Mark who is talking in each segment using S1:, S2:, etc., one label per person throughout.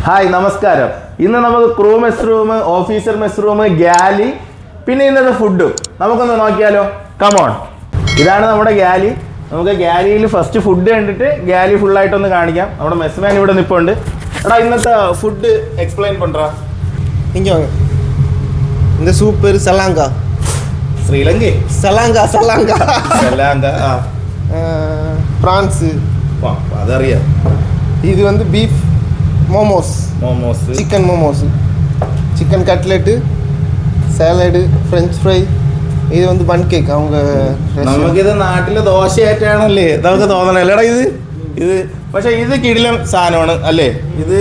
S1: Hi നമസ്കാരം. ഇന്ന് നമുക്ക് crew mess room, officer mess room, galley, പിന്നെ ഇന്നത്തെ ഫുഡും നമുക്കൊന്ന് നോക്കിയാലോ. കമോൺ. ഇതാണ് നമ്മുടെ ഗാലി. നമുക്ക് ഗാലിയിൽ ഫസ്റ്റ് ഫുഡ് കണ്ടിട്ട് ഗാലി ഫുള്ളായിട്ടൊന്ന് കാണിക്കാം. നമ്മുടെ മെസ്മാൻ ഇവിടെ നിൽപ്പുണ്ട്. എടാ ഇന്നത്തെ ഫുഡ് എക്സ്പ്ലെയിൻ പண்றா.
S2: இங்கே வாங்க. இந்த சூப் பேர் சலாங்கா.
S1: ശ്രീലങ്ക
S2: சலாங்கா சலாங்கா
S1: സലാങ്ക.
S2: ப்ரான்ஸு
S1: അതറിയാം.
S2: இது வந்து beef momos,
S1: momos,
S2: chicken momos, chicken cutlet, salad, French fry. ഇത് വന്ന് ബൺ കേക്ക്. அவங்க
S1: നമുക്കിത് നാട്ടിലെ ദോശയായിട്ടാണല്ലേ നമുക്ക് തോന്നണല്ലേ എടാ ഇത് പക്ഷെ ഇത് കിടിലം സാധനമാണ് അല്ലേ. ഇത്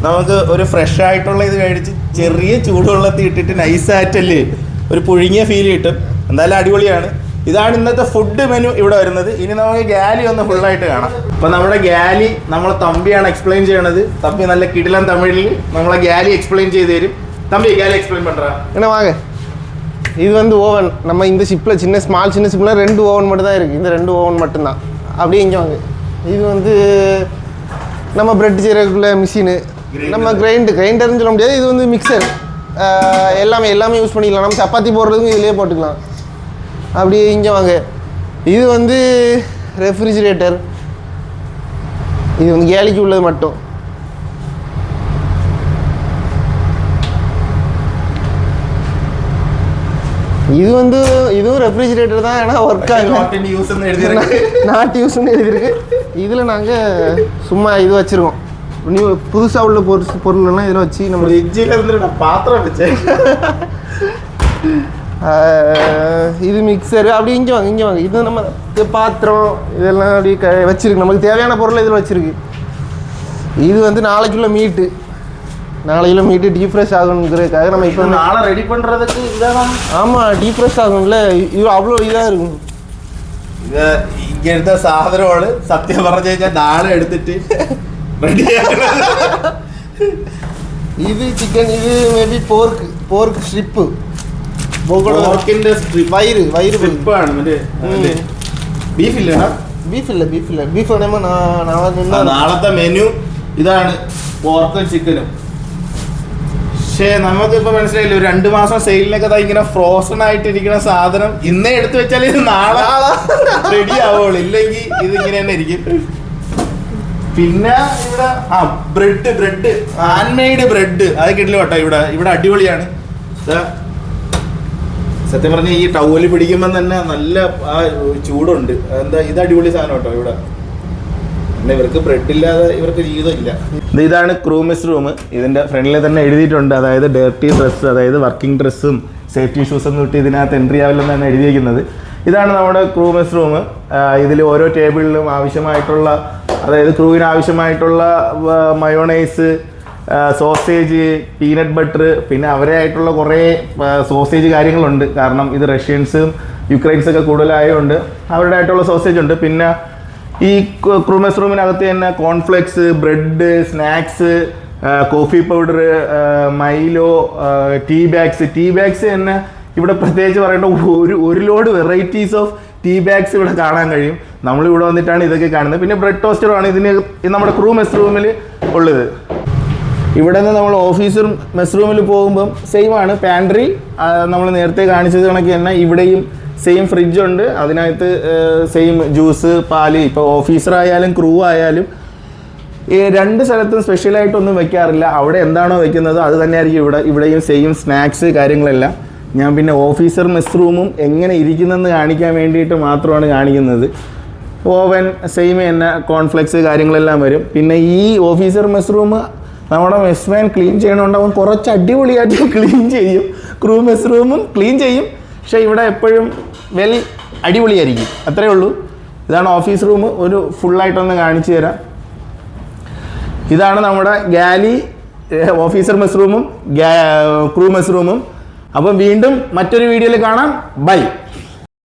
S1: നമുക്ക് ഒരു ഫ്രഷ് ആയിട്ടുള്ള ഇത് കഴിച്ച് ചെറിയ ചൂടുവെള്ളത്തിൽ ഇട്ടിട്ട് നൈസായിട്ടല്ലേ ഒരു പുഴുങ്ങിയ ഫീൽ കിട്ടും. എന്തായാലും അടിപൊളിയാണ്. ഇതാണ് ഇന്നത്തെ ഫുഡ് മെനു ഇവിടെ വരുന്നത്. ഇനി നമുക്ക് ഗാലി ഒന്ന് ഫുള്ളായിട്ട് കാണാം. അപ്പം നമ്മുടെ ഗാലി നമ്മളെ തമ്പിയാണ് എക്സ്പ്ലെയിൻ ചെയ്യണത്. തമ്പി നല്ല കിടിലൻ തമിഴിൽ നമ്മളെ ഗാലി എക്സ്പ്ലെയിൻ ചെയ്ത് തരും. തമ്പി ഗാലി എക്സ്പ്ലെയിൻ പண்றா.
S2: என்ன வாங்க. இது வந்து ஓவன். நம்ம இந்த ஷிப்பில் சின்ன ஷிப்பில் 2 ஓவன் மட்டும் தான் இருக்குது. இந்த 2 ஓவன் மட்டும்தான். அப்படியே இங்கே வாங்க. இது வந்து நம்ம பிரெட் செய்கிறதுக்குள்ள மிஷினு. நம்ம கிரைண்டர்னு சொல்ல முடியாது. இது வந்து மிக்சர். எல்லாமே யூஸ் பண்ணிக்கலாம். நம்ம சப்பாத்தி போடுறதுக்கும் இதிலே போட்டுக்கலாம். அப்படியே இங்கே வாங்க. இது வந்து ரெஃப்ரிஜிரேட்டர். இது வந்து கேலிக்கு உள்ளது மட்டும். இது வந்து இதுவும் ரெஃப்ரிஜிரேட்டர் தான். ஏன்னா ஒர்க் ஆகும். நாட் யூஸ்ன்னு எழுதியிருக்கு. இதில் நாங்கள் சும்மா இது வச்சுருக்கோம். நியூ புதுசாக உள்ள பொருளெல்லாம் இதில் வச்சு நம்ம
S1: இருந்து பாத்திரம் வச்சேன்.
S2: இது மிக்சரு. அப்படி இங்கே வாங்க. இது நம்ம பாத்திரம் இதெல்லாம் அப்படி வச்சுருக்கு. நமக்கு தேவையான பொருள் இதில் வச்சுருக்கு. இது வந்து 4 கிலோ மீட்டு. 4 கிலோ மீட்டு டீஃப்ரெஷ் ஆகணுங்கிறதுக்காக நம்ம இப்போ
S1: நாளை ரெடி பண்ணுறதுக்கு இதான்.
S2: ஆமாம், டீஃப்ரெஷ் ஆகும்ல. இது அவ்வளோ இதாக இருக்கும்.
S1: ഇത് ഇങ്ങനെ എടുത്ത സാധനമാണ് സത്യം പറഞ്ഞു കഴിഞ്ഞാൽ നാളെ എടുത്തിട്ട്
S2: இது சிக்கன். இது மேபி போர்க் ஸ்ட்ரிப்பு.
S1: പോർക്കിന്റെ
S2: വയറ്
S1: സ്ട്രിപ്പാണ്. മറ്റേ ബീഫ് ഇല്ലടാ.
S2: ബീഫ് ഇല്ല. ബീഫ് പറയുമ്പോൾ
S1: നാളത്തെ മെനു ഇതാണ്, പോർക്കും ചിക്കനും. പക്ഷേ നമുക്കിപ്പോൾ മനസ്സിലായില്ല, ഒരു 2 മാസം സെയിലിനൊക്കെ ഇങ്ങനെ ഫ്രോസൺ ആയിട്ടിരിക്കുന്ന സാധനം ഇന്നേ എടുത്തു വെച്ചാൽ ഇത് നാളെ റെഡി ആവുള്ളൂ. ഇല്ലെങ്കിൽ ഇത് ഇങ്ങനെ തന്നെ ഇരിക്കും. പിന്നെ ഇവിടെ ബ്രെഡ് ഹാൻഡ് മെയ്ഡ് ബ്രെഡ് അത് കിട്ടില്ല കേട്ടോ. ഇവിടെ അടിപൊളിയാണ്. സത്യം പറഞ്ഞ ഈ ടൗവല് പിടിക്കുമ്പോൾ തന്നെ നല്ല ആ ചൂടുണ്ട്. എന്താ ഇത് അടിപൊളി സാധനം കേട്ടോ. ഇവിടെ പിന്നെ ഇവർക്ക് ബ്രെഡ് ഇല്ലാതെ ഇവർക്ക് ജീവിതമില്ല. ഇതാണ് ക്രൂ മെസ് റൂം. ഇതിൻ്റെ ഫ്രണ്ടിൽ തന്നെ എഴുതിയിട്ടുണ്ട്, അതായത് ഡേർട്ടി ഡ്രസ്സ്, അതായത് വർക്കിംഗ് ഡ്രസ്സും സേഫ്റ്റി ഷൂസൊന്നും ഇട്ട് ഇതിനകത്ത് എൻട്രി ആവില്ലെന്നാണ് എഴുതിയിരിക്കുന്നത്. ഇതാണ് നമ്മുടെ ക്രൂ മെസ് റൂം. ഇതിൽ ഓരോ ടേബിളിലും ആവശ്യമായിട്ടുള്ള, അതായത് ക്രൂവിന് ആവശ്യമായിട്ടുള്ള മയോണൈസ്, സോസേജ്, പീനട്ട് ബട്ടർ, പിന്നെ അവരായിട്ടുള്ള കുറേ സോസേജ് കാര്യങ്ങളുണ്ട്. കാരണം ഇത് റഷ്യൻസും യുക്രൈൻസൊക്കെ കൂടുതലായതുകൊണ്ട് അവരുടേതായിട്ടുള്ള സോസേജ് ഉണ്ട്. പിന്നെ ഈ ക്രൂ മെസ് റൂമിനകത്ത് തന്നെ cornflakes, bread, snacks, coffee powder, Milo, tea bags തന്നെ ഇവിടെ പ്രത്യേകിച്ച് പറയേണ്ട ഒരു load varieties of tea bags ഇവിടെ കാണാൻ കഴിയും. നമ്മളിവിടെ വന്നിട്ടാണ് ഇതൊക്കെ കാണുന്നത്. പിന്നെ ബ്രെഡ് ടോസ്റ്ററുമാണ് ഇതിന് നമ്മുടെ ക്രൂ മെസ് റൂമിൽ ഉള്ളത്. ഇവിടെ നിന്ന് നമ്മൾ ഓഫീസർ മെസ് റൂമിൽ പോകുമ്പം സെയിം ആണ്. പാൻട്രി നമ്മൾ നേരത്തെ കാണിച്ചത് കണക്ക് തന്നെ ഇവിടെയും സെയിം ഫ്രിഡ്ജ് ഉണ്ട്. അതിനകത്ത് സെയിം ജ്യൂസ്, പാല്. ഇപ്പോൾ ഓഫീസർ ആയാലും ക്രൂ ആയാലും 2 സ്ഥലത്തും സ്പെഷ്യലായിട്ടൊന്നും വെക്കാറില്ല. അവിടെ എന്താണോ വെക്കുന്നത് അത് തന്നെയായിരിക്കും ഇവിടെയും സെയിം സ്നാക്സ് കാര്യങ്ങളെല്ലാം. ഞാൻ പിന്നെ ഓഫീസർ മെസ് റൂമും എങ്ങനെ ഇരിക്കുന്നെന്ന് കാണിക്കാൻ വേണ്ടിയിട്ട് മാത്രമാണ് കാണിക്കുന്നത്. ഓവൻ സെയിം തന്നെ, കോൺഫ്ലെക്സ് കാര്യങ്ങളെല്ലാം വരും. പിന്നെ ഈ ഓഫീസർ മെസ് റൂം നമ്മുടെ മെസ്മാൻ ക്ലീൻ ചെയ്യണോണ്ട് അവൻ കുറച്ച് അടിപൊളിയായിട്ട് ക്ലീൻ ചെയ്യും. ക്രൂ മെസ് റൂമും ക്ലീൻ ചെയ്യും. പക്ഷേ ഇവിടെ എപ്പോഴും അടിപൊളിയായിരിക്കും. അത്രയേ ഉള്ളൂ. ഇതാണ് ഓഫീസ് റൂം. ഒരു ഫുള്ളായിട്ടൊന്ന് കാണിച്ചു തരാം. ഇതാണ് നമ്മുടെ ഗാലി ഓഫീസർ മെസ് റൂമും ക്രൂ മെസ് റൂമും. അപ്പം വീണ്ടും മറ്റൊരു വീഡിയോയിൽ കാണാം. ബൈ.